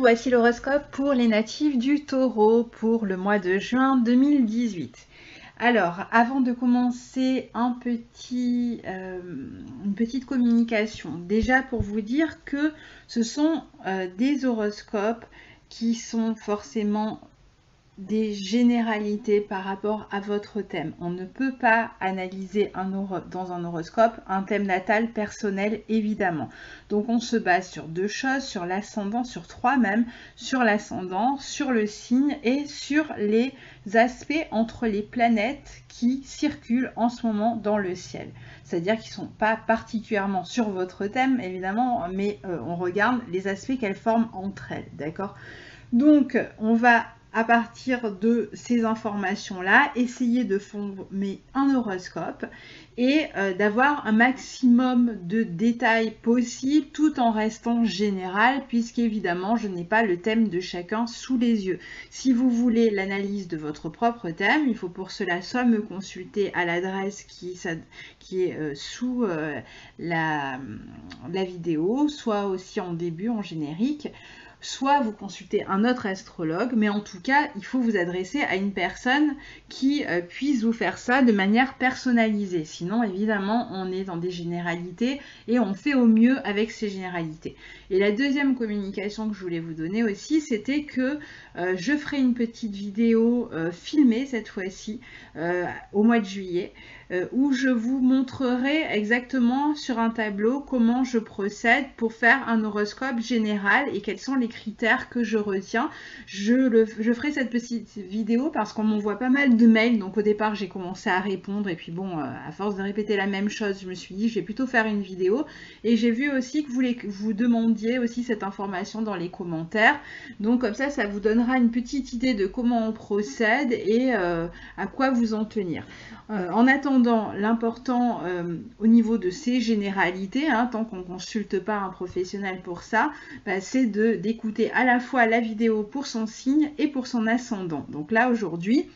voici l'horoscope pour les natifs du Taureau pour le mois de juin 2018. Alors, avant de commencer une petite communication, déjà pour vous dire que ce sont des horoscopes qui sont forcément des généralités par rapport à votre thème. On ne peut pas analyser dans un horoscope un thème natal personnel, évidemment. Donc on se base sur deux choses, sur l'ascendant, sur trois même, sur l'ascendant, sur le signe et sur les aspects entre les planètes qui circulent en ce moment dans le ciel. C'est-à-dire qu'ils ne sont pas particulièrement sur votre thème, évidemment, mais on regarde les aspects qu'elles forment entre elles, d'accord? Donc on va à partir de ces informations-là, essayer de former un horoscope et d'avoir un maximum de détails possibles tout en restant général, puisqu'évidemment, je n'ai pas le thème de chacun sous les yeux. Si vous voulez l'analyse de votre propre thème, il faut pour cela soit me consulter à l'adresse qui est sous la vidéo, soit aussi en début, en générique, soit vous consultez un autre astrologue, mais en tout cas, il faut vous adresser à une personne qui puisse vous faire ça de manière personnalisée. Sinon, évidemment, on est dans des généralités et on fait au mieux avec ces généralités. Et la deuxième communication que je voulais vous donner aussi, c'était que je ferai une petite vidéo filmée cette fois-ci au mois de juillet, où je vous montrerai exactement sur un tableau comment je procède pour faire un horoscope général et quels sont les critères que je retiens. Je ferai cette petite vidéo parce qu'on m'envoie pas mal de mails, donc au départ j'ai commencé à répondre et puis bon, à force de répéter la même chose, je me suis dit je vais plutôt faire une vidéo et j'ai vu aussi que vous demandiez aussi cette information dans les commentaires, donc comme ça vous donnera une petite idée de comment on procède et à quoi vous en tenir. En attendant, l'important au niveau de ces généralités, tant qu'on ne consulte pas un professionnel pour ça, c'est d'écouter à la fois la vidéo pour son signe et pour son ascendant. Donc là aujourd'hui,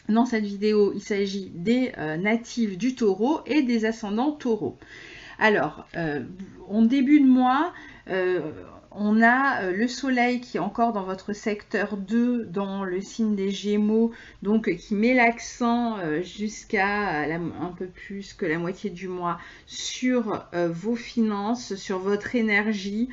dans cette vidéo, il s'agit des natifs du Taureau et des ascendants Taureau. Alors, en début de mois, on a le soleil qui est encore dans votre secteur 2, dans le signe des Gémeaux, donc qui met l'accent jusqu'à un peu plus que la moitié du mois sur vos finances, sur votre énergie,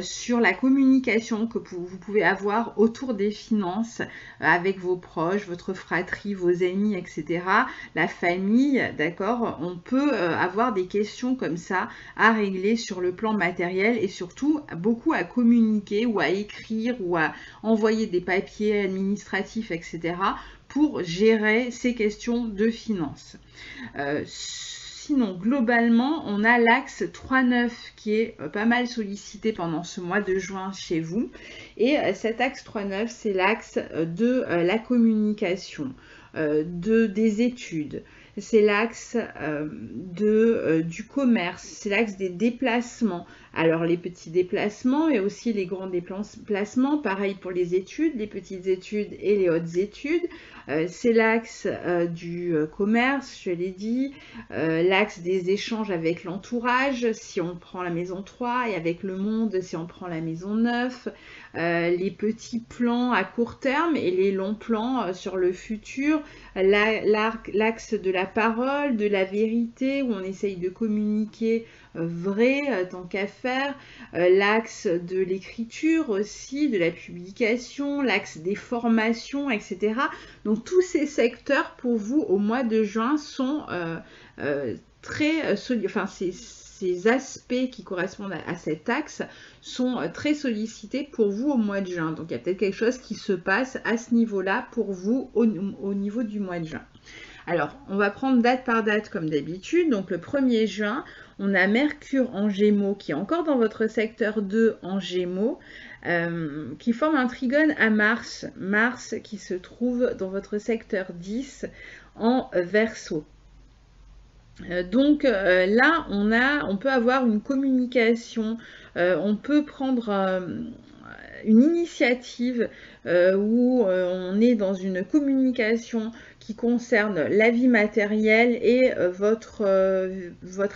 sur la communication que vous pouvez avoir autour des finances avec vos proches, votre fratrie, vos amis, etc. La famille, d'accord? On peut avoir des questions comme ça à régler sur le plan matériel et surtout beaucoup à communiquer ou à écrire ou à envoyer des papiers administratifs, etc. pour gérer ces questions de finances. Sinon, globalement, on a l'axe 3-9 qui est pas mal sollicité pendant ce mois de juin chez vous. Et cet axe 3-9, c'est l'axe de la communication, des études. C'est l'axe du commerce, c'est l'axe des déplacements. Alors les petits déplacements et aussi les grands déplacements, pareil pour les études, les petites études et les hautes études. C'est l'axe du commerce, je l'ai dit, l'axe des échanges avec l'entourage, si on prend la maison 3, et avec le monde, si on prend la maison 9, les petits plans à court terme et les longs plans sur le futur, l'axe de la parole, de la vérité, où on essaye de communiquer vrai tant qu'à faire, l'axe de l'écriture aussi, de la publication, l'axe des formations, etc. Donc tous ces secteurs pour vous au mois de juin sont très solides, enfin ces aspects qui correspondent à cet axe sont très sollicités pour vous au mois de juin. Donc il y a peut-être quelque chose qui se passe à ce niveau-là pour vous au niveau du mois de juin. Alors, on va prendre date par date comme d'habitude. Donc le 1er juin, on a Mercure en Gémeaux qui est encore dans votre secteur 2 en Gémeaux, qui forme un trigone à Mars. Mars qui se trouve dans votre secteur 10 en Verseau. Donc là, on peut avoir une communication, on peut prendre une initiative où on est dans une communication qui concerne la vie matérielle et votre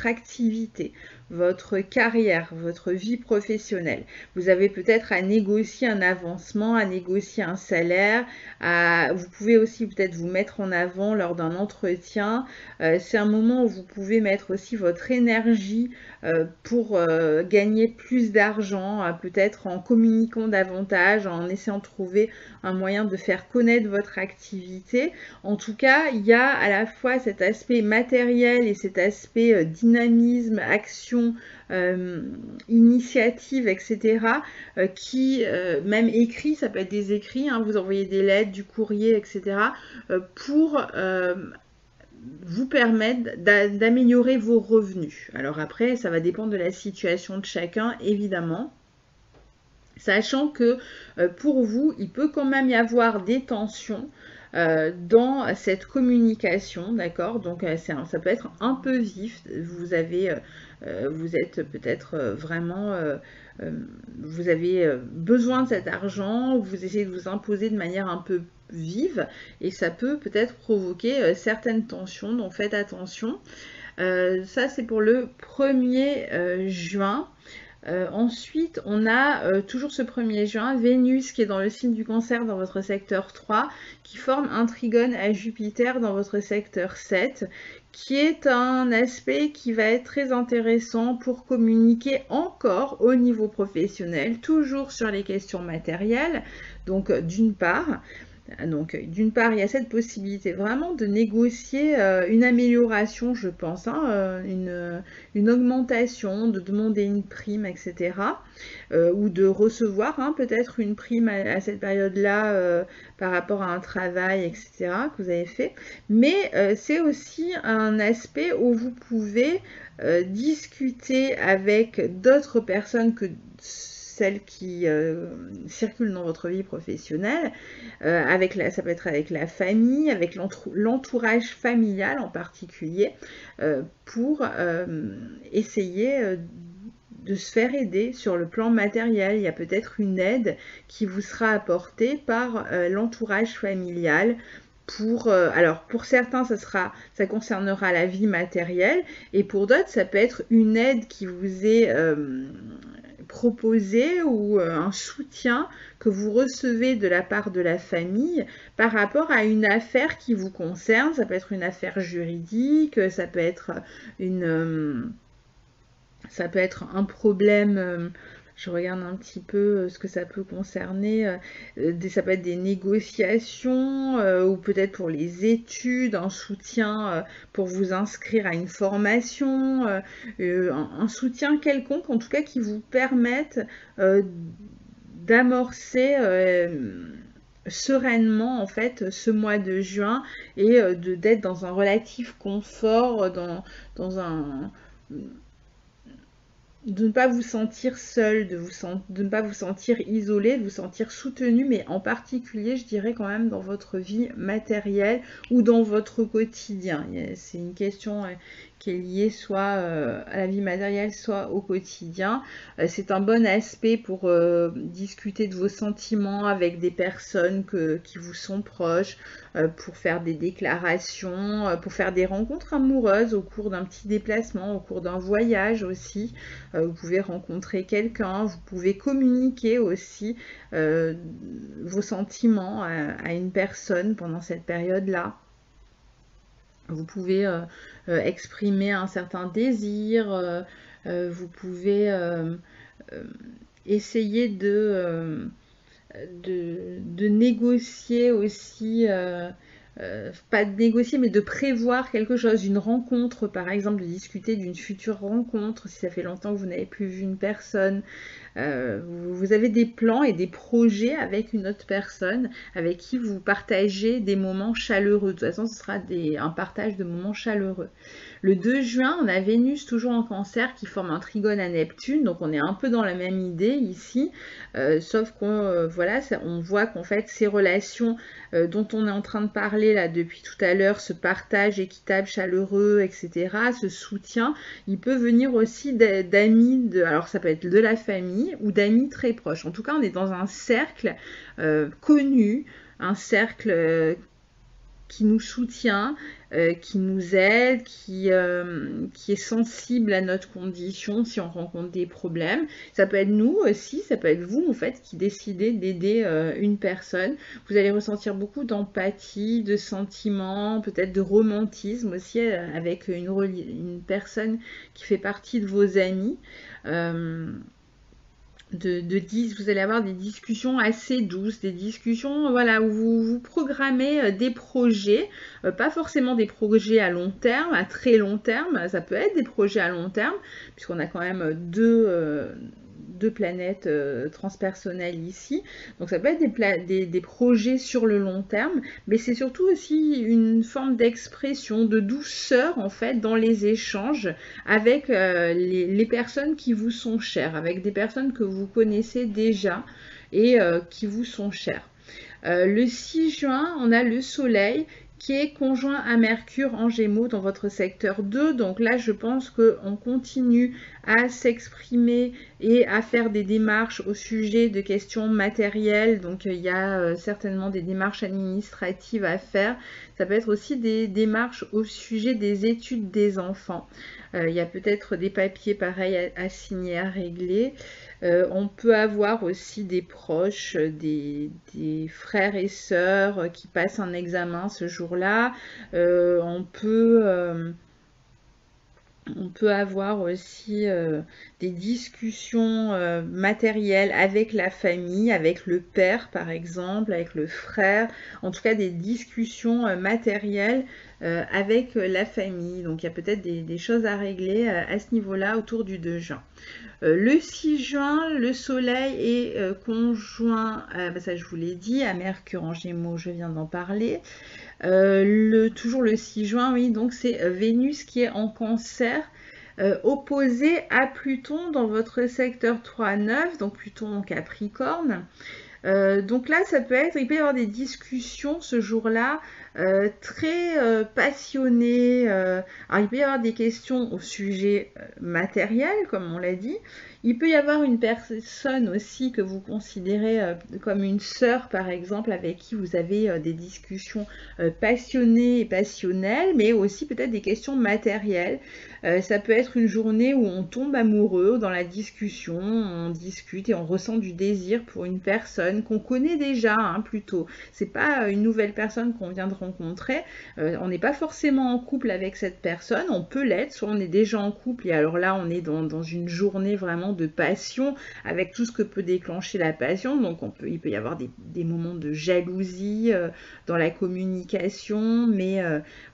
activité. votre carrière, votre vie professionnelle. Vous avez peut-être à négocier un avancement, à négocier un salaire, vous pouvez aussi peut-être vous mettre en avant lors d'un entretien. C'est un moment où vous pouvez mettre aussi votre énergie pour gagner plus d'argent, peut-être en communiquant davantage, en essayant de trouver un moyen de faire connaître votre activité. En tout cas, il y a à la fois cet aspect matériel et cet aspect dynamisme, action, initiative, etc. Qui, même écrit, ça peut être des écrits, hein, vous envoyez des lettres, du courrier, etc. Pour vous permettre d'améliorer vos revenus. Alors après, ça va dépendre de la situation de chacun, évidemment. Sachant que pour vous, il peut quand même y avoir des tensions dans cette communication, d'accord? Donc ça peut être un peu vif. Vous êtes peut-être vraiment, vous avez besoin de cet argent, vous essayez de vous imposer de manière un peu vive et ça peut peut-être provoquer certaines tensions, donc faites attention. Ça c'est pour le 1er juin. Ensuite, on a toujours ce 1er juin, Vénus qui est dans le signe du Cancer dans votre secteur 3, qui forme un trigone à Jupiter dans votre secteur 7, qui est un aspect qui va être très intéressant pour communiquer encore au niveau professionnel, toujours sur les questions matérielles. Donc, d'une part, il y a cette possibilité vraiment de négocier une amélioration, je pense, hein, une augmentation, de demander une prime, etc. Ou de recevoir hein, peut-être une prime à cette période-là par rapport à un travail, etc. que vous avez fait. Mais c'est aussi un aspect où vous pouvez discuter avec d'autres personnes que celles qui circulent dans votre vie professionnelle, ça peut être avec la famille, avec l'entourage familial en particulier, pour essayer de se faire aider sur le plan matériel. Il y a peut-être une aide qui vous sera apportée par l'entourage familial. Alors pour certains, ça concernera la vie matérielle, et pour d'autres, ça peut être une aide qui vous est proposé ou un soutien que vous recevez de la part de la famille par rapport à une affaire qui vous concerne. Ça peut être une affaire juridique, ça peut être un problème. Je regarde un petit peu ce que ça peut concerner. Ça peut être des négociations ou peut-être pour les études, un soutien pour vous inscrire à une formation, un soutien quelconque en tout cas qui vous permette d'amorcer sereinement en fait ce mois de juin et d'être dans un relatif confort, de ne pas vous sentir seul, de ne pas vous sentir isolé, de vous sentir soutenu, mais en particulier, je dirais quand même dans votre vie matérielle ou dans votre quotidien. C'est une question qui est liée soit à la vie matérielle, soit au quotidien. C'est un bon aspect pour discuter de vos sentiments avec des personnes qui vous sont proches, pour faire des déclarations, pour faire des rencontres amoureuses au cours d'un petit déplacement, au cours d'un voyage aussi. Vous pouvez rencontrer quelqu'un, vous pouvez communiquer aussi vos sentiments à une personne pendant cette période-là. Vous pouvez exprimer un certain désir, vous pouvez essayer de négocier aussi, pas de négocier, mais de prévoir quelque chose, une rencontre par exemple, de discuter d'une future rencontre, si ça fait longtemps que vous n'avez plus vu une personne. Vous avez des plans et des projets avec une autre personne avec qui vous partagez des moments chaleureux. De toute façon, ce sera un partage de moments chaleureux. Le 2 juin, on a Vénus toujours en Cancer qui forme un trigone à Neptune, donc on est un peu dans la même idée ici, sauf qu'on on voit qu'en fait ces relations dont on est en train de parler là depuis tout à l'heure, ce partage équitable, chaleureux, etc., ce soutien, il peut venir aussi d'amis, alors ça peut être de la famille ou d'amis très proches. En tout cas, on est dans un cercle connu, un cercle qui nous soutient, qui nous aide, qui est sensible à notre condition si on rencontre des problèmes. Ça peut être nous aussi, ça peut être vous en fait qui décidez d'aider une personne. Vous allez ressentir beaucoup d'empathie, de sentiments, peut-être de romantisme aussi avec une personne qui fait partie de vos amis. Vous allez avoir des discussions assez douces, des discussions voilà, où vous programmez des projets, pas forcément des projets à long terme, à très long terme, ça peut être des projets à long terme, puisqu'on a quand même deux planètes transpersonnelles ici, donc ça peut être des projets sur le long terme, mais c'est surtout aussi une forme d'expression, de douceur en fait dans les échanges avec les personnes qui vous sont chères, avec des personnes que vous connaissez déjà et qui vous sont chères. Le 6 juin, on a le soleil qui est conjoint à Mercure en Gémeaux dans votre secteur 2. Donc là, je pense qu'on continue à s'exprimer et à faire des démarches au sujet de questions matérielles. Donc il y a certainement des démarches administratives à faire. Ça peut être aussi des démarches au sujet des études des enfants. Il y a peut-être des papiers pareils à signer, à régler. On peut avoir aussi des proches, des frères et sœurs qui passent un examen ce jour-là. On peut avoir aussi des discussions matérielles avec la famille, avec le père par exemple, avec le frère, en tout cas des discussions matérielles avec la famille. Donc il y a peut-être des choses à régler à ce niveau-là autour du 2 juin. Le 6 juin, le soleil est conjoint, ça je vous l'ai dit, à Mercure en Gémeaux, je viens d'en parler. Toujours le 6 juin, oui, donc c'est Vénus qui est en Cancer, opposé à Pluton dans votre secteur 3-9, donc Pluton en Capricorne. Donc là, il peut y avoir des discussions ce jour-là très passionnées. Alors, il peut y avoir des questions au sujet matériel, comme on l'a dit. Il peut y avoir une personne aussi que vous considérez comme une sœur, par exemple, avec qui vous avez des discussions passionnées et passionnelles, mais aussi peut-être des questions matérielles. Ça peut être une journée où on tombe amoureux dans la discussion, on discute et on ressent du désir pour une personne qu'on connaît déjà, plutôt. C'est pas une nouvelle personne qu'on vient de rencontrer. On n'est pas forcément en couple avec cette personne. On peut l'être, soit on est déjà en couple et alors là on est dans une journée vraiment de passion avec tout ce que peut déclencher la passion. Donc il peut y avoir des moments de jalousie dans la communication, mais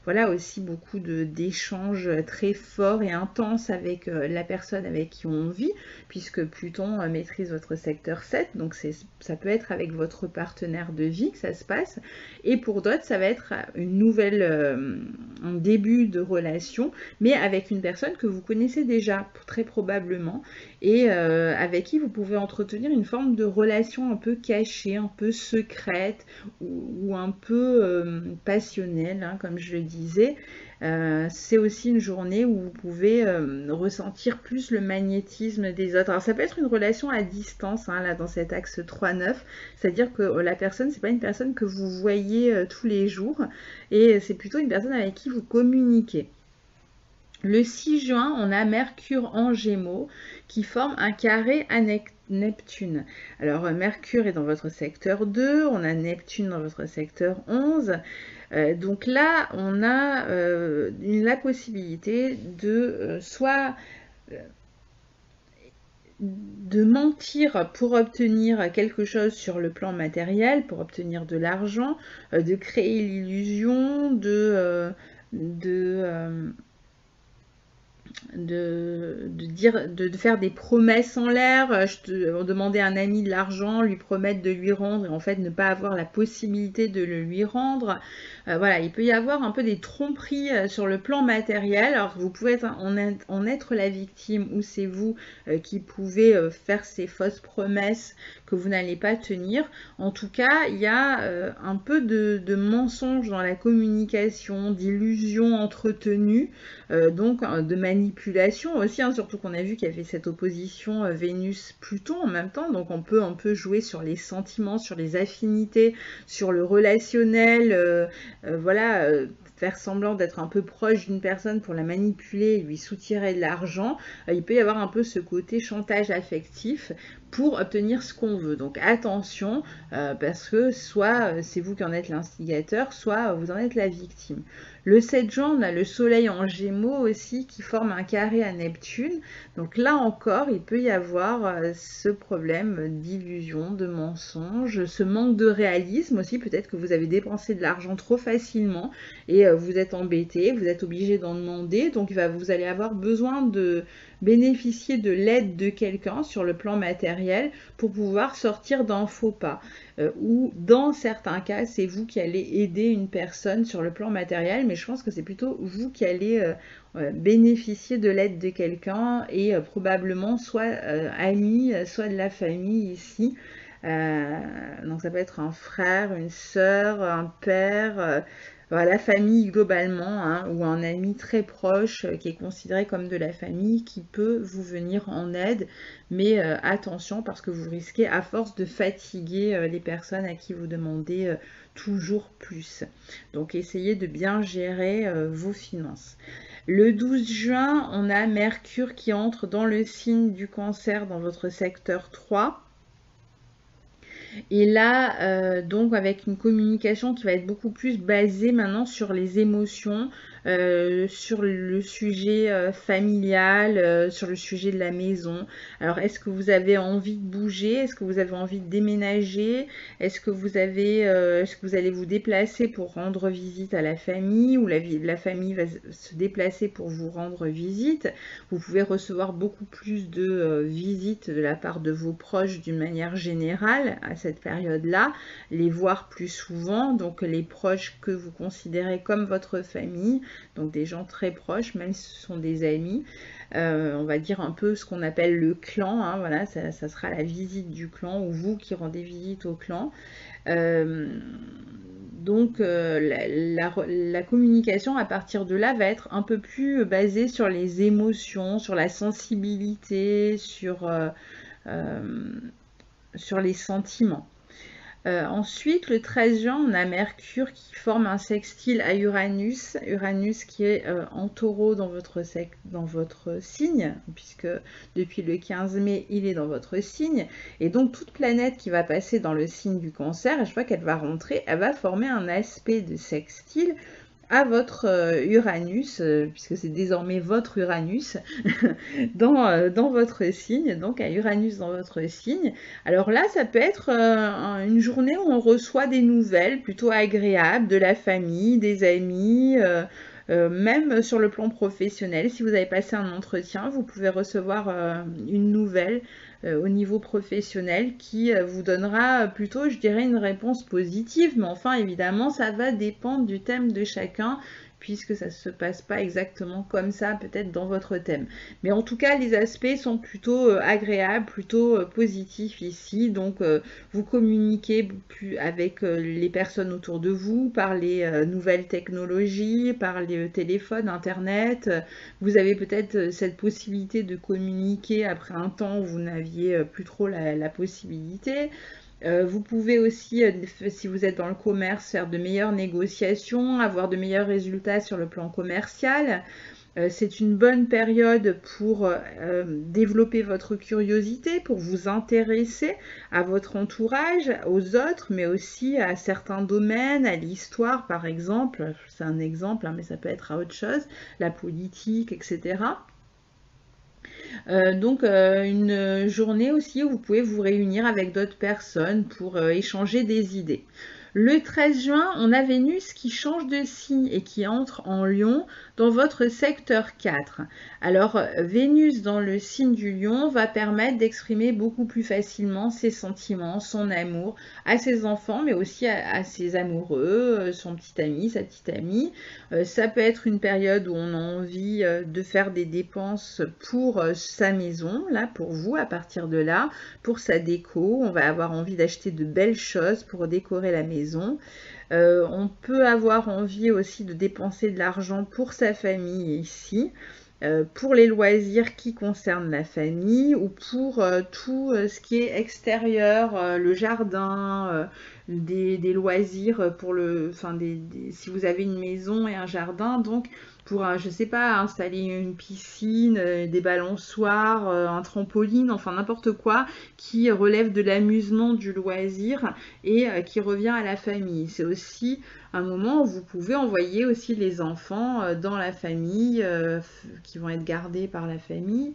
voilà aussi beaucoup d'échanges très forts et intenses avec la personne avec qui on vit, puisque Pluton maîtrise votre secteur 7, donc ça peut être avec votre partenaire de vie que ça se passe, et pour d'autres ça va être un début de relation, mais avec une personne que vous connaissez déjà, très probablement, et avec qui vous pouvez entretenir une forme de relation un peu cachée, un peu secrète, ou un peu passionnelle, comme je le disais. C'est aussi une journée où vous pouvez ressentir plus le magnétisme des autres. Alors ça peut être une relation à distance, là dans cet axe 3-9, c'est-à-dire que la personne, c'est pas une personne que vous voyez tous les jours, et c'est plutôt une personne avec qui vous communiquez. Le 6 juin, on a Mercure en Gémeaux qui forme un carré à Neptune. Alors Mercure est dans votre secteur 2, on a Neptune dans votre secteur 11. Donc là, on a la possibilité de soit de mentir pour obtenir quelque chose sur le plan matériel, pour obtenir de l'argent, de créer l'illusion, de faire des promesses en l'air, demander à un ami de l'argent, lui promettre de lui rendre et en fait ne pas avoir la possibilité de le lui rendre. Voilà, il peut y avoir un peu des tromperies sur le plan matériel. Alors vous pouvez en être la victime ou c'est vous qui pouvez faire ces fausses promesses que vous n'allez pas tenir. En tout cas, il y a un peu de mensonges dans la communication, d'illusions entretenues, donc de manière manipulation aussi, hein, surtout qu'on a vu qu'il y avait cette opposition Vénus-Pluton en même temps, donc on peut jouer sur les sentiments, sur les affinités, sur le relationnel, voilà, faire semblant d'être un peu proche d'une personne pour la manipuler, lui soutirer de l'argent. Il peut y avoir un peu ce côté chantage affectif pour obtenir ce qu'on veut. Donc attention, parce que soit c'est vous qui en êtes l'instigateur, soit vous en êtes la victime. Le 7 juin, on a le soleil en Gémeaux aussi qui forme un carré à Neptune. Donc là encore, il peut y avoir ce problème d'illusion, de mensonge, ce manque de réalisme aussi. Peut-être que vous avez dépensé de l'argent trop facilement et vous êtes embêté, vous êtes obligé d'en demander. Donc vous allez avoir besoin de bénéficier de l'aide de quelqu'un sur le plan matériel pour pouvoir sortir d'un faux pas. Ou dans certains cas, c'est vous qui allez aider une personne sur le plan matériel, mais je pense que c'est plutôt vous qui allez bénéficier de l'aide de quelqu'un et probablement soit ami, soit de la famille ici. Donc ça peut être un frère, une sœur, un père, voilà, la famille globalement, hein, ou un ami très proche qui est considéré comme de la famille qui peut vous venir en aide, mais attention parce que vous risquez à force de fatiguer les personnes à qui vous demandez toujours plus. Donc essayez de bien gérer vos finances. Le 12 juin, on a Mercure qui entre dans le signe du Cancer dans votre secteur 3. Et là, donc avec une communication qui va être beaucoup plus basée maintenant sur les émotions, sur le sujet familial, sur le sujet de la maison. Alors, est-ce que vous avez envie de bouger? Est-ce que vous avez envie de déménager? Est-ce que vous allez vous déplacer pour rendre visite à la famille ou la famille va se déplacer pour vous rendre visite? Vous pouvez recevoir beaucoup plus de visites de la part de vos proches d'une manière générale à cette période-là, les voir plus souvent, donc les proches que vous considérez comme votre famille, donc des gens très proches, même si ce sont des amis, on va dire un peu ce qu'on appelle le clan, hein, voilà, ça sera la visite du clan ou vous qui rendez visite au clan. Donc la communication à partir de là va être un peu plus basée sur les émotions, sur la sensibilité, sur les sentiments. Ensuite, le 13 juin, on a Mercure qui forme un sextile à Uranus. Uranus qui est en taureau dans votre signe, puisque depuis le 15 mai, il est dans votre signe. Et donc, toute planète qui va passer dans le signe du Cancer, à chaque fois qu'elle va rentrer, elle va former un aspect de sextile à votre Uranus, puisque c'est désormais votre Uranus, dans votre signe, donc à Uranus dans votre signe. Alors là, ça peut être une journée où on reçoit des nouvelles plutôt agréables de la famille, des amis, même sur le plan professionnel. Si vous avez passé un entretien, vous pouvez recevoir une nouvelle au niveau professionnel qui vous donnera plutôt, je dirais, une réponse positive. Mais enfin, évidemment, ça va dépendre du thème de chacun, puisque ça ne se passe pas exactement comme ça, peut-être dans votre thème. Mais en tout cas, les aspects sont plutôt agréables, plutôt positifs ici. Donc, vous communiquez plus avec les personnes autour de vous, par les nouvelles technologies, par les téléphones, Internet. Vous avez peut-être cette possibilité de communiquer après un temps où vous n'aviez plus trop la possibilité. Vous pouvez aussi, si vous êtes dans le commerce, faire de meilleures négociations, avoir de meilleurs résultats sur le plan commercial. C'est une bonne période pour développer votre curiosité, pour vous intéresser à votre entourage, aux autres, mais aussi à certains domaines, à l'histoire par exemple. C'est un exemple, hein, mais ça peut être à autre chose, la politique, etc. Donc une journée aussi où vous pouvez vous réunir avec d'autres personnes pour échanger des idées. Le 13 juin, on a Vénus qui change de signe et qui entre en Lion dans votre secteur 4. Alors, Vénus dans le signe du Lion va permettre d'exprimer beaucoup plus facilement ses sentiments, son amour à ses enfants, mais aussi à ses amoureux, son petit ami, sa petite amie. Ça peut être une période où on a envie de faire des dépenses pour sa maison, là, pour vous, à partir de là, pour sa déco. On va avoir envie d'acheter de belles choses pour décorer la maison. On peut avoir envie aussi de dépenser de l'argent pour sa famille ici. pour les loisirs qui concernent la famille ou pour tout ce qui est extérieur, le jardin, des loisirs pour si vous avez une maison et un jardin, donc pour, je sais pas, installer une piscine, des balançoires, un trampoline, enfin n'importe quoi qui relève de l'amusement, du loisir et qui revient à la famille. C'est aussi un moment où vous pouvez envoyer aussi les enfants dans la famille, qui vont être gardés par la famille.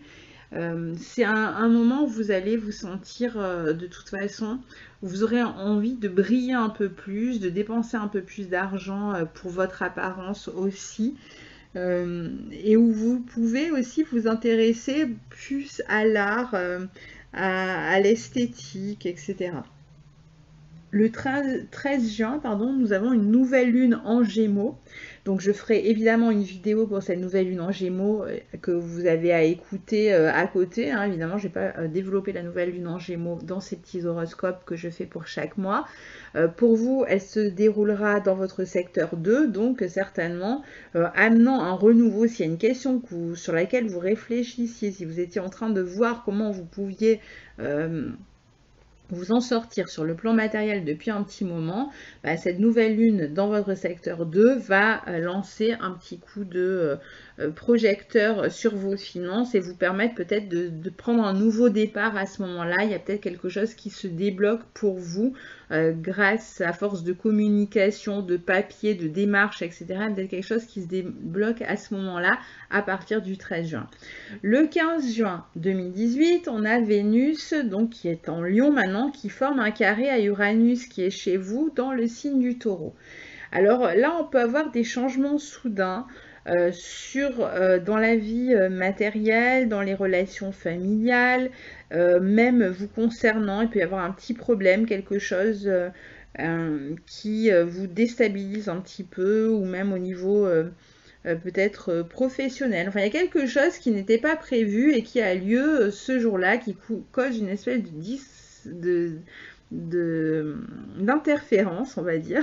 C'est un moment où vous allez vous sentir de toute façon, vous aurez envie de briller un peu plus, de dépenser un peu plus d'argent pour votre apparence aussi. Et où vous pouvez aussi vous intéresser plus à l'art, à l'esthétique, etc. Le 13 juin, pardon, nous avons une nouvelle lune en Gémeaux. Donc je ferai évidemment une vidéo pour cette nouvelle lune en Gémeaux que vous avez à écouter à côté. Hein. Évidemment, je n'ai pas développé la nouvelle lune en Gémeaux dans ces petits horoscopes que je fais pour chaque mois. Pour vous, elle se déroulera dans votre secteur 2, donc certainement amenant un renouveau. S'il y a une question sur laquelle vous réfléchissiez, si vous étiez en train de voir comment vous pouviez vous en sortir sur le plan matériel depuis un petit moment, cette nouvelle lune dans votre secteur 2 va lancer un petit coup de projecteur sur vos finances et vous permettre peut-être de prendre un nouveau départ à ce moment-là. Il y a peut-être quelque chose qui se débloque pour vous grâce à force de communication, de papier, de démarche, etc. Peut-être quelque chose qui se débloque à ce moment-là à partir du 13 juin. Le 15 juin 2018, on a Vénus donc qui est en Lion maintenant, qui forme un carré à Uranus qui est chez vous dans le signe du Taureau. Alors là, on peut avoir des changements soudains dans la vie matérielle, dans les relations familiales, même vous concernant. Il peut y avoir un petit problème, quelque chose qui vous déstabilise un petit peu, ou même au niveau peut-être professionnel. Enfin, il y a quelque chose qui n'était pas prévu et qui a lieu ce jour-là, qui cause une espèce d'interférence, on va dire,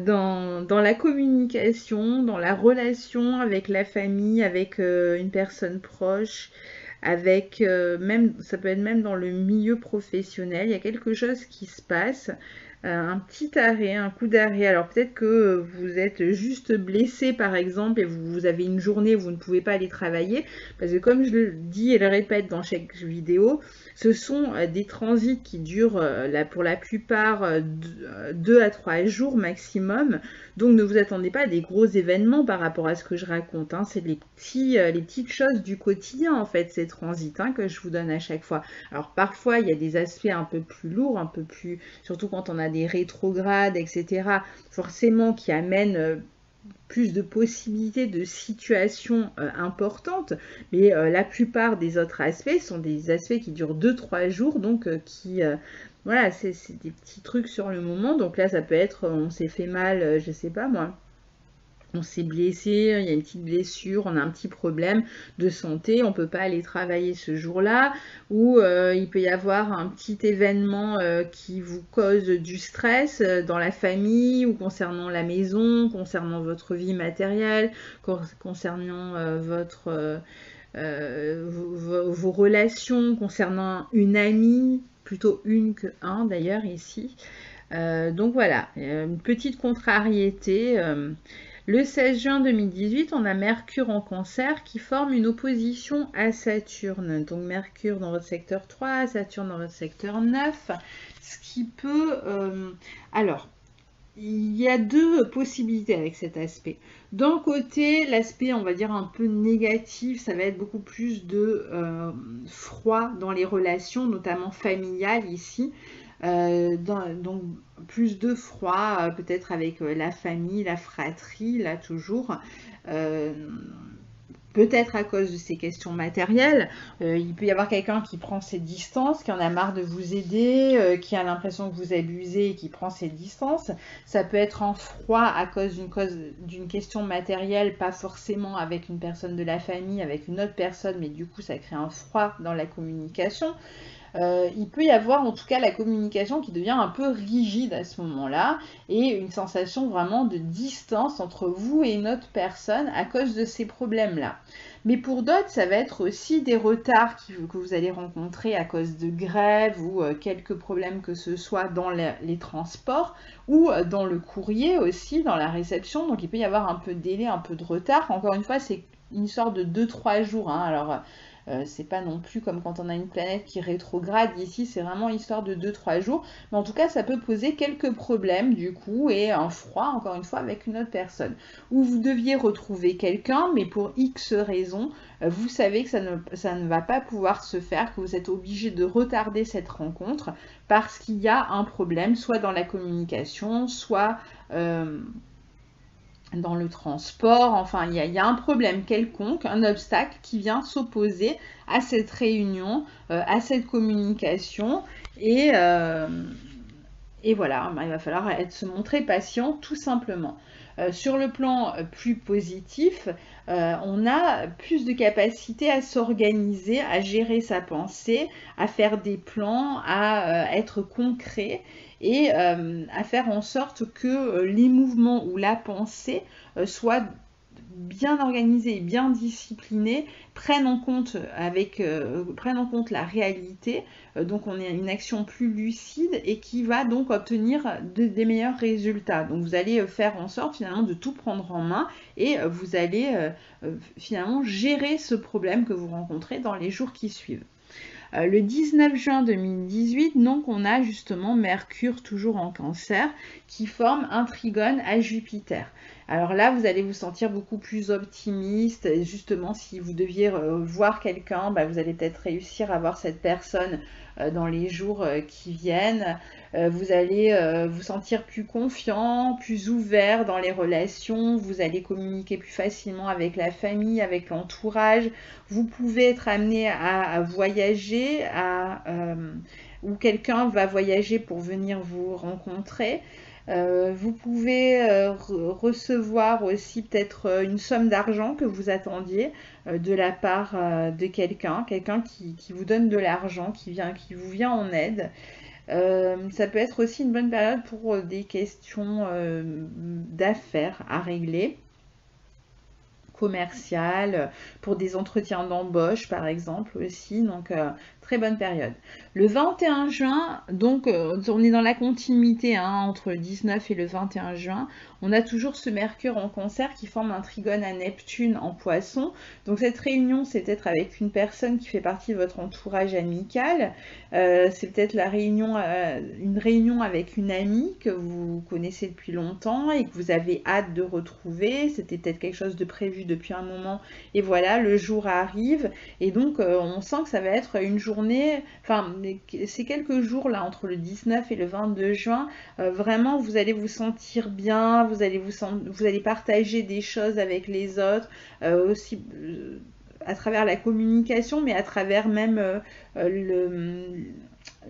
dans la communication, dans la relation avec la famille, avec une personne proche, avec ça peut être même dans le milieu professionnel. Il y a quelque chose qui se passe, un petit arrêt, un coup d'arrêt. Alors peut-être que vous êtes juste blessé par exemple et vous avez une journée où vous ne pouvez pas aller travailler, parce que comme je le dis et le répète dans chaque vidéo, ce sont des transits qui durent pour la plupart 2 à 3 jours maximum. Donc ne vous attendez pas à des gros événements par rapport à ce que je raconte. Hein. C'est les petites choses du quotidien en fait, ces transits que je vous donne à chaque fois. Alors parfois il y a des aspects un peu plus lourds, un peu plus, surtout quand on a des rétrogrades, etc. Forcément qui amènent plus de possibilités de situations importantes, mais la plupart des autres aspects sont des aspects qui durent 2-3 jours, donc voilà, c'est des petits trucs sur le moment. Donc là, ça peut être, on s'est fait mal, je sais pas moi, on s'est blessé, il y a une petite blessure, on a un petit problème de santé, on ne peut pas aller travailler ce jour-là, ou il peut y avoir un petit événement qui vous cause du stress dans la famille, ou concernant la maison, concernant votre vie matérielle, concernant vos relations, concernant une amie, plutôt une que un d'ailleurs ici. Donc voilà, une petite contrariété. Le 16 juin 2018, on a Mercure en Cancer qui forme une opposition à Saturne. Donc Mercure dans votre secteur 3, Saturne dans votre secteur 9. Ce qui peut... alors, il y a 2 possibilités avec cet aspect. D'un côté, l'aspect, on va dire, un peu négatif, ça va être beaucoup plus de froid dans les relations, notamment familiales ici. Donc plus de froid, peut-être avec la famille, la fratrie, là toujours. Peut-être à cause de ces questions matérielles. Il peut y avoir quelqu'un qui prend ses distances, qui en a marre de vous aider, qui a l'impression que vous abusez et qui prend ses distances. Ça peut être en froid à cause d'une question matérielle, pas forcément avec une personne de la famille, avec une autre personne, mais du coup ça crée un froid dans la communication. il peut y avoir en tout cas la communication qui devient un peu rigide à ce moment-là et une sensation vraiment de distance entre vous et une autre personne à cause de ces problèmes-là. Mais pour d'autres, ça va être aussi des retards que vous allez rencontrer à cause de grèves ou quelques problèmes que ce soit dans les transports ou dans le courrier aussi, dans la réception. Donc il peut y avoir un peu de délai, un peu de retard. Encore une fois, c'est une histoire de 2-3 jours. Hein. Alors, c'est pas non plus comme quand on a une planète qui rétrograde. Ici, c'est vraiment histoire de 2-3 jours. Mais en tout cas, ça peut poser quelques problèmes du coup et un froid, encore une fois, avec une autre personne. Ou vous deviez retrouver quelqu'un, mais pour X raisons, vous savez que ça ne va pas pouvoir se faire, que vous êtes obligé de retarder cette rencontre parce qu'il y a un problème, soit dans la communication, soit dans le transport, enfin il y a un problème quelconque, un obstacle qui vient s'opposer à cette réunion, à cette communication et voilà, il va falloir se montrer patient tout simplement. Sur le plan plus positif, on a plus de capacité à s'organiser, à gérer sa pensée, à faire des plans, à être concret et à faire en sorte que les mouvements ou la pensée soient bien organisés et bien disciplinés, prennent en compte la réalité, donc on a une action plus lucide et qui va donc obtenir des meilleurs résultats. Donc vous allez faire en sorte finalement de tout prendre en main et vous allez finalement gérer ce problème que vous rencontrez dans les jours qui suivent. Le 19 juin 2018, donc on a justement Mercure toujours en Cancer qui forme un trigone à Jupiter. Alors là, vous allez vous sentir beaucoup plus optimiste. Et justement, si vous deviez voir quelqu'un, vous allez peut-être réussir à voir cette personne dans les jours qui viennent. Vous allez vous sentir plus confiant, plus ouvert dans les relations. Vous allez communiquer plus facilement avec la famille, avec l'entourage. Vous pouvez être amené à voyager, ou quelqu'un va voyager pour venir vous rencontrer. Vous pouvez recevoir aussi peut-être une somme d'argent que vous attendiez de la part de quelqu'un qui vous donne de l'argent, qui vous vient en aide. Ça peut être aussi une bonne période pour des questions d'affaires à régler, commerciales, pour des entretiens d'embauche par exemple aussi, donc très bonne période. Le 21 juin, donc on est dans la continuité entre le 19 et le 21 juin, on a toujours ce Mercure en Cancer qui forme un trigone à Neptune en Poisson. Donc cette réunion, c'est peut-être avec une personne qui fait partie de votre entourage amical. C'est peut-être une réunion avec une amie que vous connaissez depuis longtemps et que vous avez hâte de retrouver. C'était peut-être quelque chose de prévu depuis un moment. Et voilà, le jour arrive. Et donc, on sent que ça va être une journée, enfin, ces quelques jours là, entre le 19 et le 22 juin, vraiment, vous allez vous sentir bien, vous allez partager des choses avec les autres, aussi à travers la communication, mais à travers même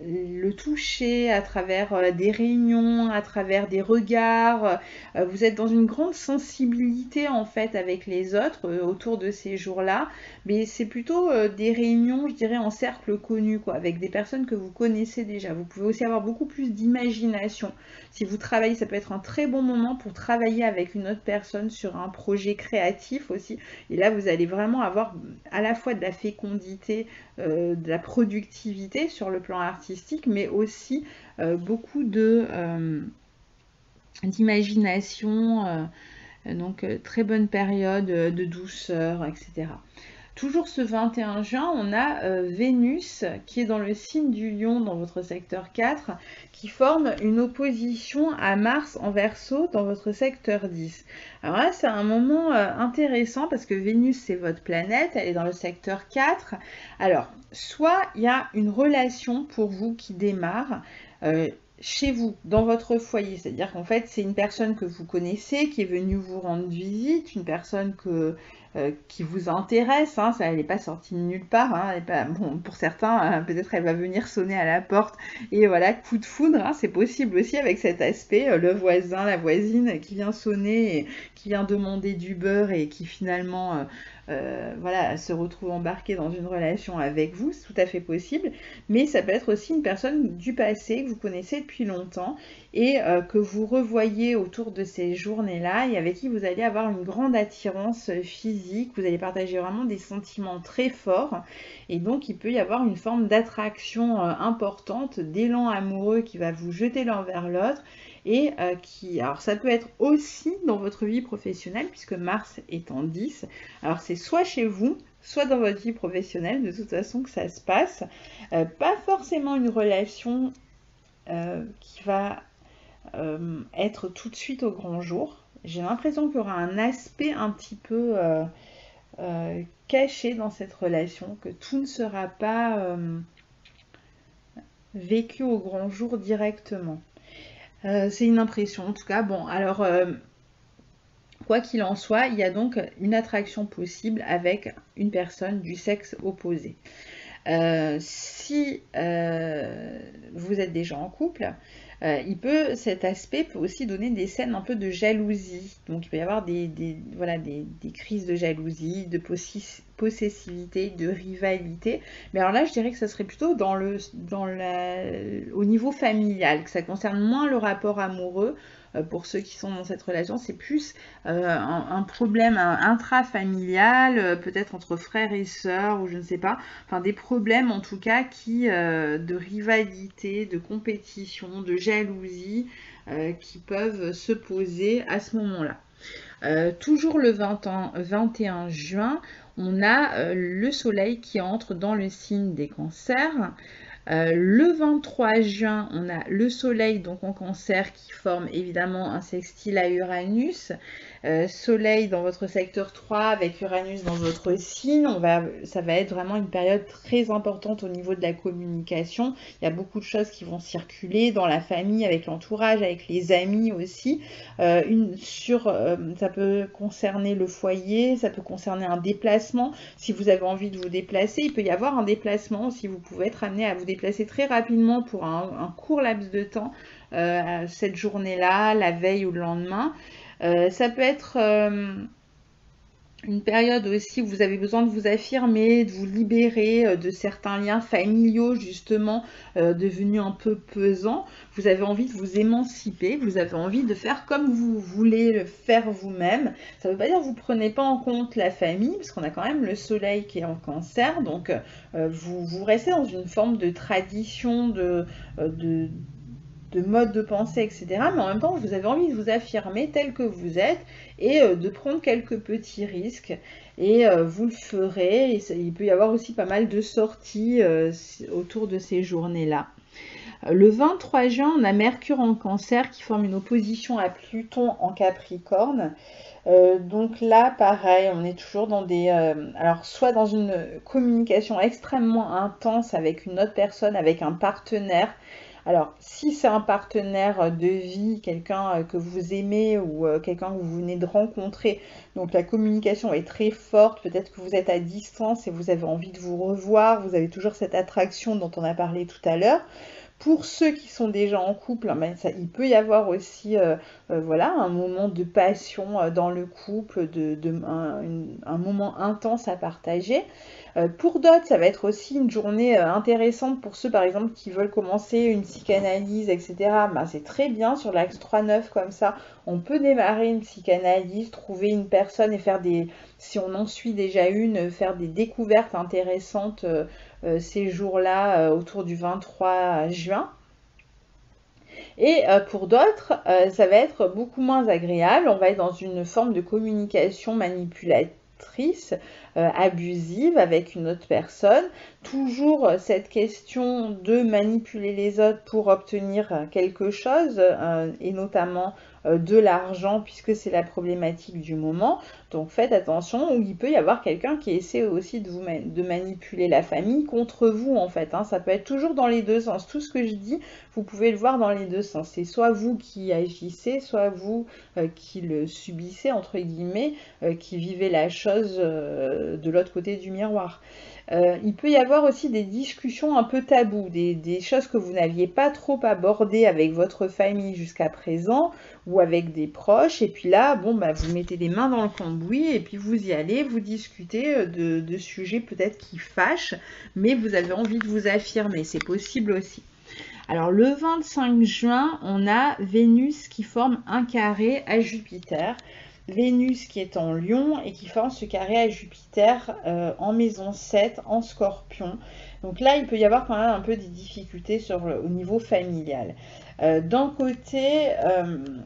le toucher, à travers des réunions, à travers des regards. Vous êtes dans une grande sensibilité en fait avec les autres autour de ces jours-là, mais c'est plutôt des réunions, je dirais, en cercle connu, quoi, avec des personnes que vous connaissez déjà. Vous pouvez aussi avoir beaucoup plus d'imagination. Si vous travaillez, ça peut être un très bon moment pour travailler avec une autre personne sur un projet créatif aussi. Et là, vous allez vraiment avoir à la fois de la fécondité, de la productivité sur le plan artistique, mais aussi beaucoup d'imagination, donc très bonne période de douceur, etc. Toujours ce 21 juin, on a Vénus qui est dans le signe du Lion dans votre secteur 4, qui forme une opposition à Mars en Verseau dans votre secteur 10. Alors là, c'est un moment intéressant parce que Vénus, c'est votre planète, elle est dans le secteur 4. Alors, soit il y a une relation pour vous qui démarre, chez vous, dans votre foyer, c'est-à-dire qu'en fait c'est une personne que vous connaissez qui est venue vous rendre visite, une personne qui vous intéresse, hein, ça, elle n'est pas sortie de nulle part, hein, elle est pas, bon, pour certains, peut-être elle va venir sonner à la porte, et voilà, coup de foudre, hein, c'est possible aussi avec cet aspect, le voisin, la voisine qui vient sonner, et qui vient demander du beurre, et qui finalement... voilà, se retrouve embarqué dans une relation avec vous, c'est tout à fait possible, mais ça peut être aussi une personne du passé que vous connaissez depuis longtemps et que vous revoyez autour de ces journées-là et avec qui vous allez avoir une grande attirance physique, vous allez partager vraiment des sentiments très forts et donc il peut y avoir une forme d'attraction importante, d'élan amoureux qui va vous jeter l'un vers l'autre et alors ça peut être aussi dans votre vie professionnelle puisque Mars est en 10, alors c'est soit chez vous, soit dans votre vie professionnelle, de toute façon que ça se passe, pas forcément une relation qui va être tout de suite au grand jour. J'ai l'impression qu'il y aura un aspect un petit peu caché dans cette relation, que tout ne sera pas vécu au grand jour directement. C'est une impression en tout cas. Bon, alors quoi qu'il en soit, il y a donc une attraction possible avec une personne du sexe opposé. Si vous êtes déjà en couple, cet aspect peut aussi donner des scènes un peu de jalousie. Donc il peut y avoir voilà, des crises de jalousie, de possessivité, de rivalité. Mais alors là, je dirais que ça serait plutôt au niveau familial, que ça concerne moins le rapport amoureux. Pour ceux qui sont dans cette relation, c'est plus un problème intrafamilial, peut-être entre frères et sœurs, ou je ne sais pas. Enfin, des problèmes en tout cas de rivalité, de compétition, de jalousie, qui peuvent se poser à ce moment-là. Toujours le 21 juin, on a le soleil qui entre dans le signe des cancers. Le 23 juin, on a le soleil donc en cancer qui forme évidemment un sextile à Uranus. Soleil dans votre secteur 3 avec Uranus dans votre signe, ça va être vraiment une période très importante au niveau de la communication. Il y a beaucoup de choses qui vont circuler dans la famille, avec l'entourage, avec les amis aussi. Ça peut concerner le foyer, ça peut concerner un déplacement. Si vous avez envie de vous déplacer, il peut y avoir un déplacement. Si vous pouvez être amené à vous déplacer très rapidement pour un court laps de temps, cette journée-là, la veille ou le lendemain. Ça peut être une période aussi où vous avez besoin de vous affirmer, de vous libérer de certains liens familiaux justement devenus un peu pesants. Vous avez envie de vous émanciper, vous avez envie de faire comme vous voulez le faire vous-même. Ça ne veut pas dire que vous ne prenez pas en compte la famille, parce qu'on a quand même le soleil qui est en cancer, donc vous restez dans une forme de tradition, de mode de pensée, etc. Mais en même temps, vous avez envie de vous affirmer tel que vous êtes et de prendre quelques petits risques. Et vous le ferez. Et il peut y avoir aussi pas mal de sorties autour de ces journées-là. Le 23 juin, on a Mercure en cancer qui forme une opposition à Pluton en Capricorne. Donc là, pareil, on est toujours dans alors soit dans une communication extrêmement intense avec une autre personne, avec un partenaire. Alors, si c'est un partenaire de vie, quelqu'un que vous aimez ou quelqu'un que vous venez de rencontrer, donc la communication est très forte, peut-être que vous êtes à distance et vous avez envie de vous revoir, vous avez toujours cette attraction dont on a parlé tout à l'heure. Pour ceux qui sont déjà en couple, il peut y avoir aussi voilà, un moment de passion dans le couple, un moment intense à partager. Pour d'autres, ça va être aussi une journée intéressante pour ceux, par exemple, qui veulent commencer une psychanalyse, etc. C'est très bien sur l'axe 3-9 comme ça. On peut démarrer une psychanalyse, trouver une personne et si on en suit déjà une, faire des découvertes intéressantes ces jours-là autour du 23 juin. Et pour d'autres, ça va être beaucoup moins agréable. On va être dans une forme de communication manipulatrice, abusive avec une autre personne. Toujours cette question de manipuler les autres pour obtenir quelque chose, et notamment de l'argent puisque c'est la problématique du moment. Donc faites attention, ou il peut y avoir quelqu'un qui essaie aussi de manipuler la famille contre vous en fait. Hein. Ça peut être toujours dans les deux sens. Tout ce que je dis, vous pouvez le voir dans les deux sens. C'est soit vous qui agissez, soit vous qui le subissez, entre guillemets, qui vivez la chose de l'autre côté du miroir. Il peut y avoir aussi des discussions un peu tabous, des choses que vous n'aviez pas trop abordées avec votre famille jusqu'à présent ou avec des proches. Et puis là, bon, bah, vous mettez les mains dans le cambouis et puis vous y allez, vous discutez de sujets peut-être qui fâchent, mais vous avez envie de vous affirmer. C'est possible aussi. Alors le 25 juin, on a Vénus qui forme un carré à Jupiter. Vénus qui est en Lion et qui forme ce carré à Jupiter en maison 7, en Scorpion. Donc là, il peut y avoir quand même un peu des difficultés au niveau familial. D'un côté,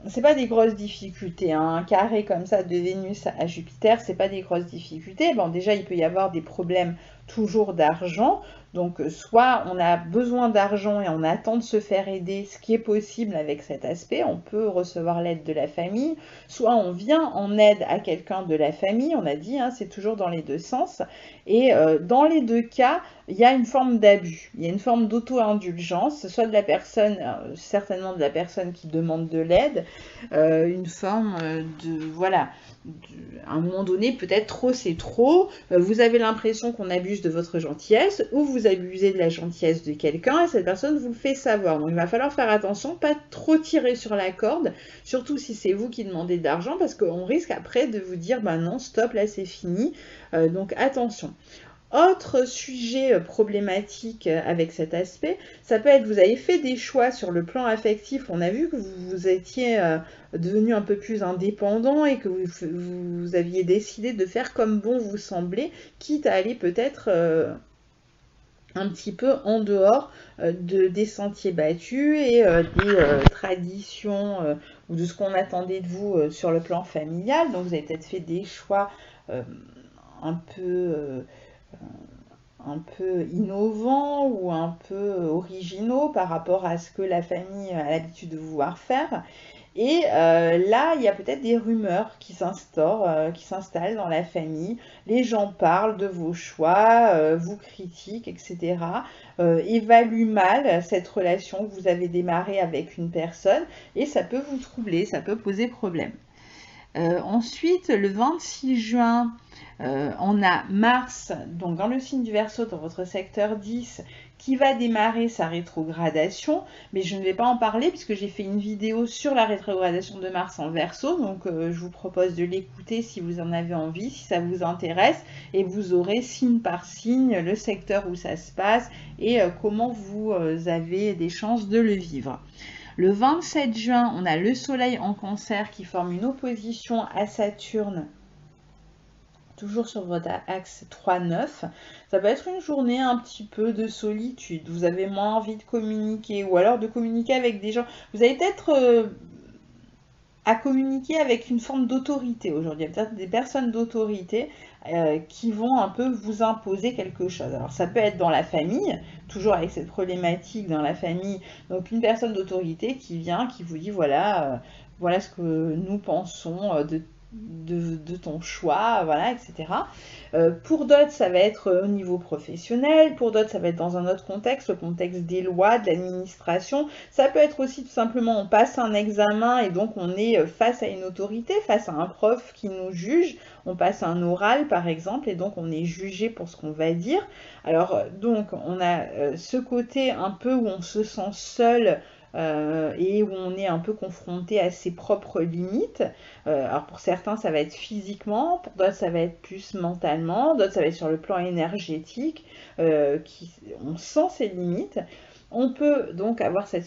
c'est pas des grosses difficultés. Hein. Un carré comme ça de Vénus à Jupiter, c'est pas des grosses difficultés. Bon, déjà, il peut y avoir des problèmes toujours d'argent. Donc, soit on a besoin d'argent et on attend de se faire aider, ce qui est possible avec cet aspect, on peut recevoir l'aide de la famille, soit on vient en aide à quelqu'un de la famille, on a dit, hein, c'est toujours dans les deux sens, et dans les deux cas, il y a une forme d'abus, il y a une forme d'auto-indulgence, soit de la personne, certainement de la personne qui demande de l'aide, une forme voilà, à un moment donné, peut-être trop c'est trop, vous avez l'impression qu'on abuse de votre gentillesse, ou vous abusez de la gentillesse de quelqu'un, et cette personne vous le fait savoir. Donc il va falloir faire attention, pas trop tirer sur la corde, surtout si c'est vous qui demandez de l'argent, parce qu'on risque après de vous dire, bah non, stop, là c'est fini, donc attention. Autre sujet problématique avec cet aspect, ça peut être vous avez fait des choix sur le plan affectif, on a vu que vous étiez devenu un peu plus indépendant et que vous aviez décidé de faire comme bon vous semblait, quitte à aller peut-être un petit peu en dehors des sentiers battus et des traditions ou de ce qu'on attendait de vous sur le plan familial. Donc vous avez peut-être fait des choix un peu innovants ou un peu originaux par rapport à ce que la famille a l'habitude de vouloir faire. Et là, il y a peut-être des rumeurs qui s'installent dans la famille. Les gens parlent de vos choix, vous critiquent, etc. Évaluent mal cette relation que vous avez démarrée avec une personne et ça peut vous troubler, ça peut poser problème. Ensuite, le 26 juin, on a Mars, donc dans le signe du Verseau, dans votre secteur 10, qui va démarrer sa rétrogradation, mais je ne vais pas en parler puisque j'ai fait une vidéo sur la rétrogradation de Mars en Verseau, donc je vous propose de l'écouter si vous en avez envie, si ça vous intéresse, et vous aurez signe par signe le secteur où ça se passe et comment vous avez des chances de le vivre. Le 27 juin, on a le Soleil en Cancer qui forme une opposition à Saturne, toujours sur votre axe 3-9. Ça peut être une journée un petit peu de solitude. Vous avez moins envie de communiquer ou alors de communiquer avec des gens. Vous avez peut-être à communiquer avec une forme d'autorité aujourd'hui. Il y a peut-être des personnes d'autorité qui vont un peu vous imposer quelque chose. Alors ça peut être dans la famille, toujours avec cette problématique dans la famille, donc une personne d'autorité qui vient, qui vous dit voilà, voilà ce que nous pensons de ton choix, voilà, etc. Pour d'autres, ça va être au niveau professionnel, pour d'autres, ça va être dans un autre contexte, le contexte des lois, de l'administration. Ça peut être aussi tout simplement, on passe un examen et donc on est face à une autorité, face à un prof qui nous juge. On passe un oral, par exemple, et donc on est jugé pour ce qu'on va dire. Alors, donc, on a ce côté un peu où on se sent seul, et où on est un peu confronté à ses propres limites. Alors pour certains ça va être physiquement, pour d'autres ça va être plus mentalement, d'autres ça va être sur le plan énergétique, on sent ses limites. On peut donc avoir ce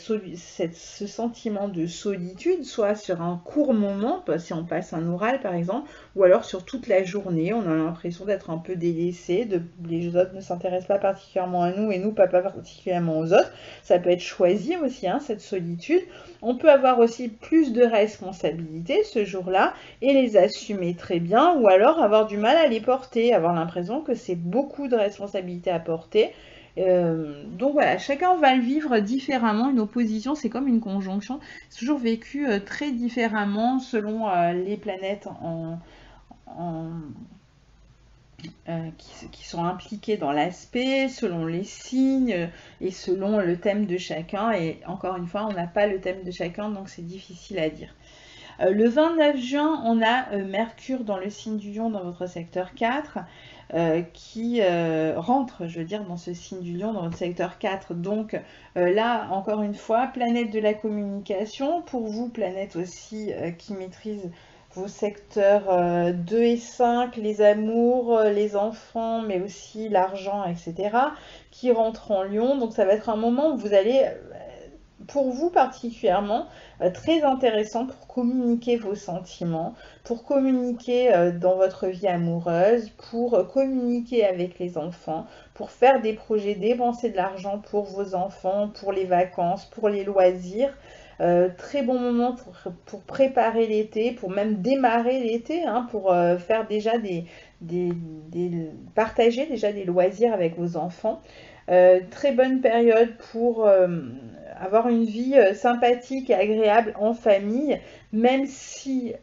sentiment de solitude, soit sur un court moment, si on passe un oral par exemple, ou alors sur toute la journée, on a l'impression d'être un peu délaissé, les autres ne s'intéressent pas particulièrement à nous et nous pas particulièrement aux autres. Ça peut être choisi aussi, hein, cette solitude. On peut avoir aussi plus de responsabilités ce jour-là et les assumer très bien, ou alors avoir du mal à les porter, avoir l'impression que c'est beaucoup de responsabilités à porter. Donc voilà, chacun va le vivre différemment. Une opposition, c'est comme une conjonction. C'est toujours vécu très différemment selon les planètes en, qui sont impliquées dans l'aspect, selon les signes et selon le thème de chacun. Et encore une fois, on n'a pas le thème de chacun, donc c'est difficile à dire. Le 29 juin, on a Mercure dans le signe du Lion dans votre secteur 4 qui rentre, je veux dire, dans ce signe du Lion dans votre secteur 4. Donc là, encore une fois, planète de la communication. Pour vous, planète aussi qui maîtrise vos secteurs 2 et 5, les amours, les enfants, mais aussi l'argent, etc., qui rentrent en Lion. Donc ça va être un moment où vous allez pour vous particulièrement, très intéressant pour communiquer vos sentiments, pour communiquer dans votre vie amoureuse, pour communiquer avec les enfants, pour faire des projets, dépenser de l'argent pour vos enfants, pour les vacances, pour les loisirs. Très bon moment pour préparer l'été, pour même démarrer l'été, hein, pour faire déjà partager déjà des loisirs avec vos enfants. Très bonne période pour avoir une vie sympathique et agréable en famille, même si,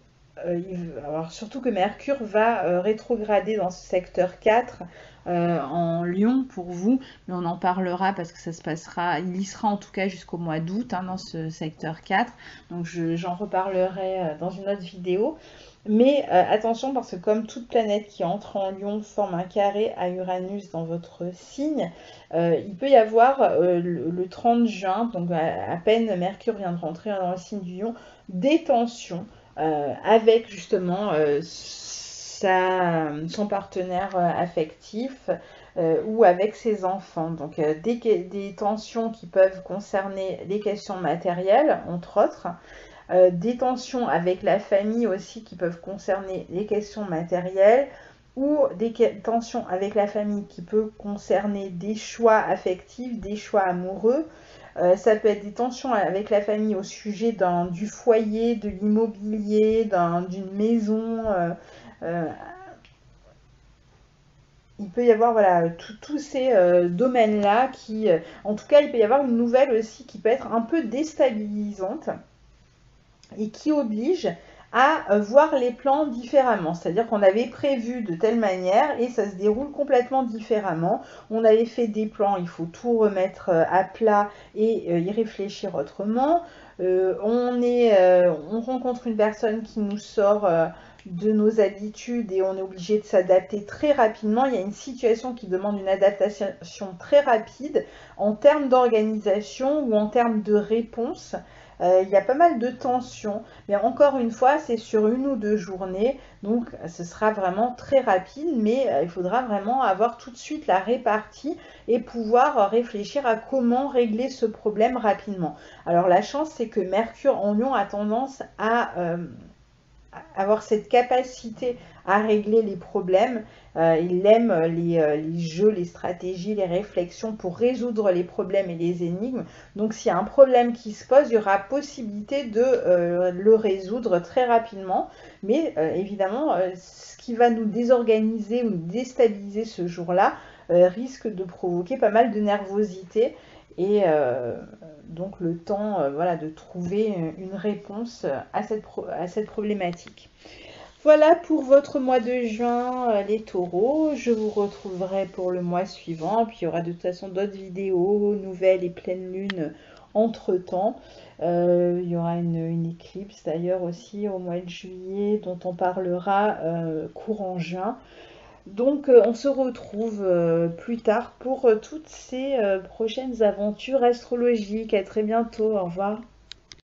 alors surtout que Mercure va rétrograder dans ce secteur 4 en Lion pour vous, mais on en parlera parce que ça se passera, il y sera en tout cas jusqu'au mois d'août hein, dans ce secteur 4, donc j'en reparlerai dans une autre vidéo. Mais attention parce que comme toute planète qui entre en Lion forme un carré à Uranus dans votre signe, il peut y avoir le 30 juin, donc à peine Mercure vient de rentrer dans le signe du Lion, des tensions avec justement son partenaire affectif ou avec ses enfants. Donc des tensions qui peuvent concerner les questions matérielles, entre autres. Des tensions avec la famille aussi qui peuvent concerner les questions matérielles ou des tensions avec la famille qui peuvent concerner des choix affectifs, des choix amoureux. Ça peut être des tensions avec la famille au sujet du foyer, de l'immobilier, d'une maison. Il peut y avoir voilà, tous ces domaines-là qui... en tout cas, il peut y avoir une nouvelle aussi qui peut être un peu déstabilisante et qui oblige à voir les plans différemment. C'est-à-dire qu'on avait prévu de telle manière et ça se déroule complètement différemment. On avait fait des plans, il faut tout remettre à plat et y réfléchir autrement. On rencontre une personne qui nous sort de nos habitudes et on est obligé de s'adapter très rapidement. Il y a une situation qui demande une adaptation très rapide en termes d'organisation ou en termes de réponse. Il y a pas mal de tensions, mais encore une fois, c'est sur 1 ou 2 journées, donc ce sera vraiment très rapide, mais il faudra vraiment avoir tout de suite la répartie et pouvoir réfléchir à comment régler ce problème rapidement. Alors la chance, c'est que Mercure en Lion a tendance à avoir cette capacité à régler les problèmes. Il aime les jeux, les stratégies, les réflexions pour résoudre les problèmes et les énigmes. Donc s'il y a un problème qui se pose, il y aura possibilité de le résoudre très rapidement. Mais évidemment, ce qui va nous désorganiser ou nous déstabiliser ce jour-là risque de provoquer pas mal de nervosité. Et donc le temps voilà, de trouver une réponse à cette problématique. Voilà pour votre mois de juin, les taureaux. Je vous retrouverai pour le mois suivant. Puis il y aura de toute façon d'autres vidéos, nouvelles et pleines lunes entre-temps. Il y aura une éclipse d'ailleurs aussi au mois de juillet dont on parlera courant juin. Donc on se retrouve plus tard pour toutes ces prochaines aventures astrologiques. À très bientôt, au revoir.